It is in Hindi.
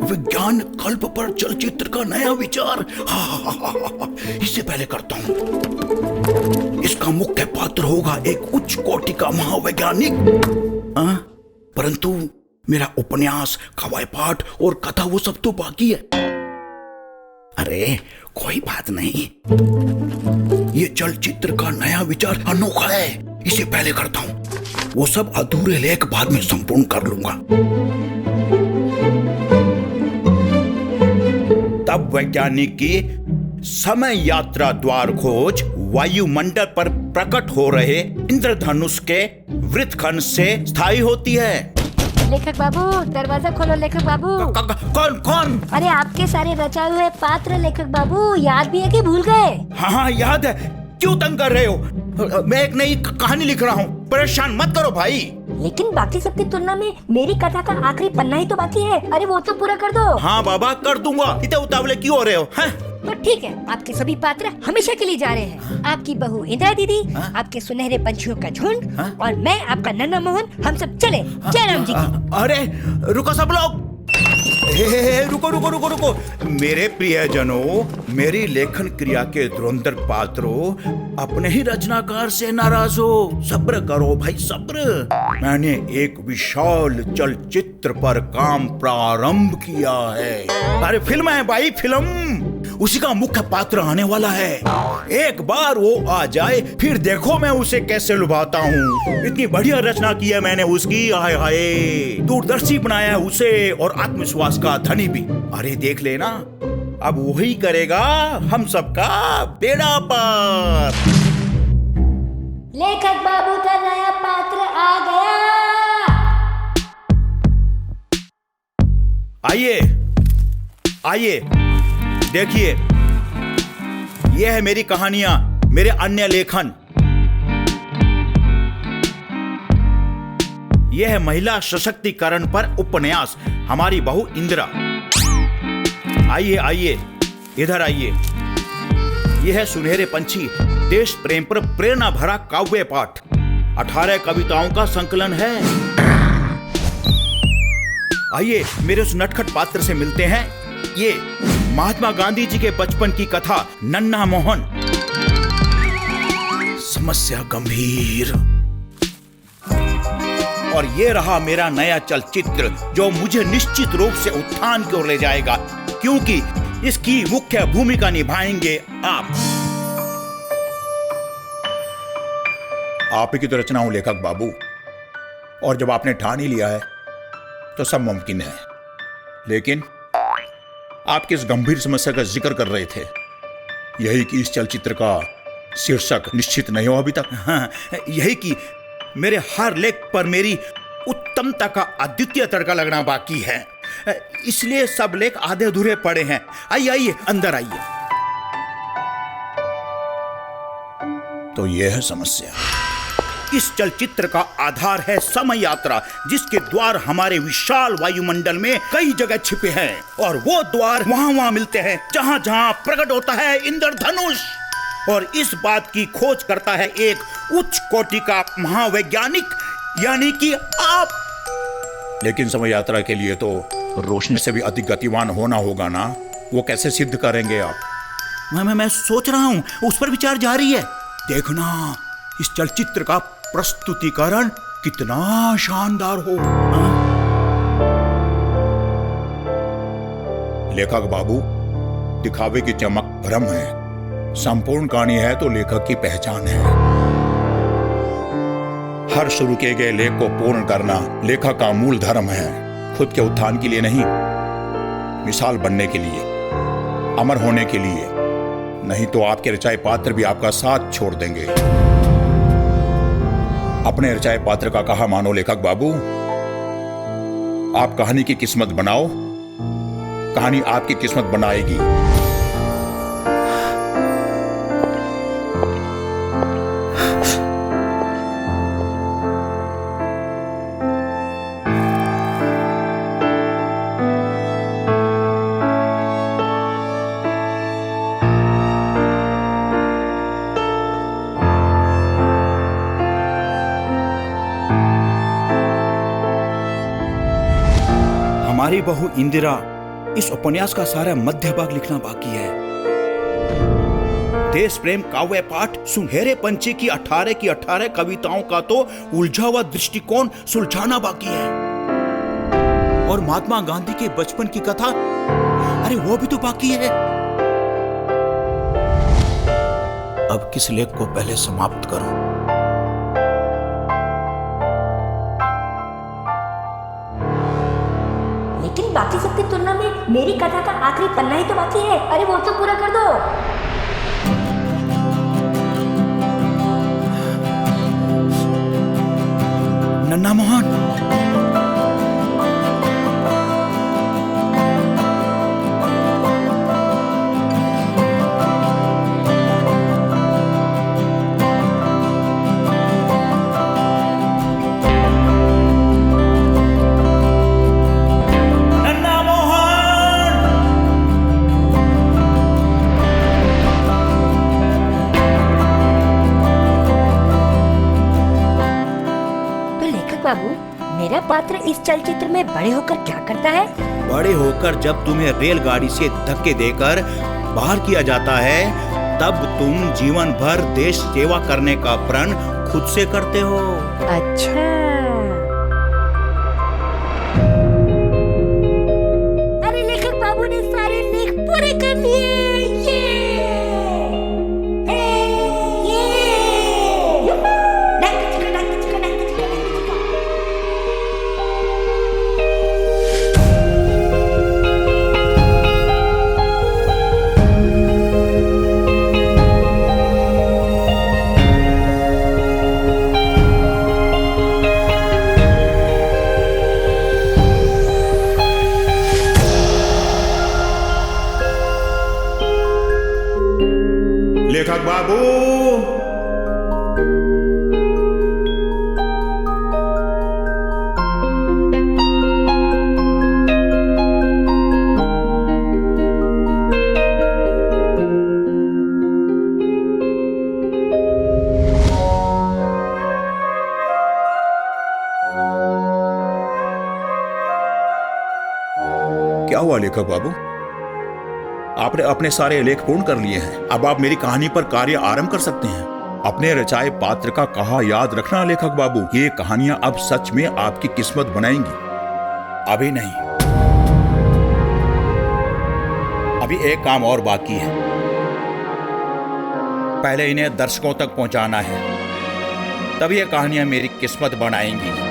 विज्ञान कल्प पर चलचित्र का नया विचार। इससे पहले करता हूं। इसका मुख्य पात्र होगा एक उच्च कोटि का महावैज्ञानिक। परंतु मेरा उपन्यास, कवाय पाठ और कथा वो सब तो बाकी है। अरे कोई बात नहीं, ये चलचित्र का नया विचार अनोखा है। इसे पहले करता हूं। वो सब अधूरे लेख बाद में संपूर्ण कर लूंगा। तब वैज्ञानिक की समय यात्रा द्वार खोज वायुमंडल पर प्रकट हो रहे इंद्रधनुष के वृत्तखंड से स्थायी होती है। लेखक बाबू, दरवाजा खोलो। लेखक बाबू। कौन कौन? अरे आपके सारे रचाए हुए पात्र लेखक बाबू, याद भी है कि भूल गए? हाँ याद है। क्यों तंग कर रहे हो? मैं एक नई कहानी लिख रहा हूँ, परेशान मत करो भाई। लेकिन बाकी सबकी तुलना में मेरी कथा का आखिरी पन्ना ही तो बाकी है। अरे वो तो पूरा कर दो। हाँ बाबा, कर दूंगा। इतने उतावले क्यों हो रहे हो? तो ठीक है, आपके सभी पात्र हमेशा के लिए जा रहे हैं। आपकी बहू इंदिरा दीदी, आपके सुनहरे पंछियों का झुंड और मैं आपका नन्हा मोहन, हम सब चले जयराम जी की। अरे रुको सब लोग। रुको रुको रुको रुको। मेरे प्रियजनों, मेरी लेखन क्रिया के धुरंधर पात्रों, अपने ही रचनाकार से नाराज हो। सब्र करो भाई, सब्र। मैंने एक विशाल चलचित्र पर काम प्रारंभ किया है। अरे फिल्म है भाई, फिल्म। उसी का मुख्य पात्र आने वाला है। एक बार वो आ जाए, फिर देखो मैं उसे कैसे लुभाता हूँ। इतनी बढ़िया रचना की है मैंने उसकी। हाय हाय, दूरदर्शी बनाया है उसे और आत्मविश्वास का धनी भी। अरे देख लेना, अब वही करेगा हम सबका बेड़ा पार। लेखक बाबू का नया पात्र आ गया। आइए आइए, देखिए, यह है मेरी कहानियां, मेरे अन्य लेखन। यह है महिला सशक्तिकरण पर उपन्यास, हमारी बहू इंदिरा। आइए आइए, इधर आइए। यह है सुनहरे पंछी, देश प्रेम पर प्रेरणा भरा काव्य पाठ। 18 कविताओं का संकलन है। आइए मेरे उस नटखट पात्र से मिलते हैं। ये महात्मा गांधी जी के बचपन की कथा, नन्हा मोहन। समस्या गंभीर। और ये रहा मेरा नया चलचित्र, जो मुझे निश्चित रूप से उत्थान की ओर ले जाएगा, क्योंकि इसकी मुख्य भूमिका निभाएंगे आप। आप ही की तो रचना हूं लेखक बाबू, और जब आपने ठान ही लिया है तो सब मुमकिन है। लेकिन आप किस गंभीर समस्या का जिक्र कर रहे थे? यही कि इस चलचित्र का शीर्षक निश्चित नहीं हो अभी तक। हाँ, यही कि मेरे हर लेख पर मेरी उत्तमता का अद्वितीय तड़का लगना बाकी है। इसलिए सब लेख आधे अधूरे पड़े हैं। आइए आइए, अंदर आइए। तो यह है समस्या। इस चलचित्र का आधार है समय यात्रा, जिसके द्वार हमारे विशाल वायुमंडल में कई जगह छिपे हैं, और वो द्वार वहां मिलते हैं जहां जहां प्रकट होता है इंद्रधनुष। और इस बात की खोज करता है एक उच्च कोटि का महावैज्ञानिक, यानी कि आप। लेकिन समय यात्रा के लिए तो रोशनी से भी अधिक गतिवान होना होगा ना? वो कैसे सिद्ध करेंगे आप? मैं सोच रहा हूं, उस पर विचार जारी है। देखना इस चलचित्र का प्रस्तुतिकरण कितना शानदार हो। लेखक बाबू, दिखावे की चमक भ्रम है, संपूर्ण कहानी है तो लेखक की पहचान है। हर शुरू किए गए लेख को पूर्ण करना लेखक का मूल धर्म है। खुद के उत्थान के लिए नहीं, मिसाल बनने के लिए, अमर होने के लिए। नहीं तो आपके रचाए पात्र भी आपका साथ छोड़ देंगे। अपने रचाए पात्र का कहा मानो लेखक बाबू। आप कहानी की किस्मत बनाओ, कहानी आपकी किस्मत बनाएगी। हमारी बहू इंदिरा, इस उपन्यास का सारा मध्य भाग लिखना बाकी है। देश प्रेम काव्य पाठ सुनहरे पंछी की 18 कविताओं का तो उलझा हुआ दृष्टिकोण सुलझाना बाकी है। और महात्मा गांधी के बचपन की कथा, अरे वो भी तो बाकी है। अब किस लेख को पहले समाप्त करूं? लेकिन बाकी सबकी तुलना में मेरी कथा का आखिरी पन्ना ही तो बाकी है। अरे वो तो पूरा कर दो। नन्ना मोहन, बाबू, मेरा पात्र इस चलचित्र में बड़े होकर क्या करता है? बड़े होकर जब तुम्हें रेलगाड़ी से धक्के देकर बाहर किया जाता है, तब तुम जीवन भर देश सेवा करने का प्रण खुद से करते हो। अच्छा। अरे लेखक बाबू ने सारे लेख पूरे कर लिए। लेखक बाबू, क्या हुआ लेखक बाबू? आपने अपने सारे लेख पूर्ण कर लिए हैं। अब आप मेरी कहानी पर कार्य आरंभ कर सकते हैं। अपने रचाए पात्र का कहा याद रखना लेखक बाबू, ये कहानियां अब सच में आपकी किस्मत बनाएंगी। अभी नहीं, अभी एक काम और बाकी है। पहले इन्हें दर्शकों तक पहुंचाना है, तब ये कहानियां मेरी किस्मत बनाएंगी।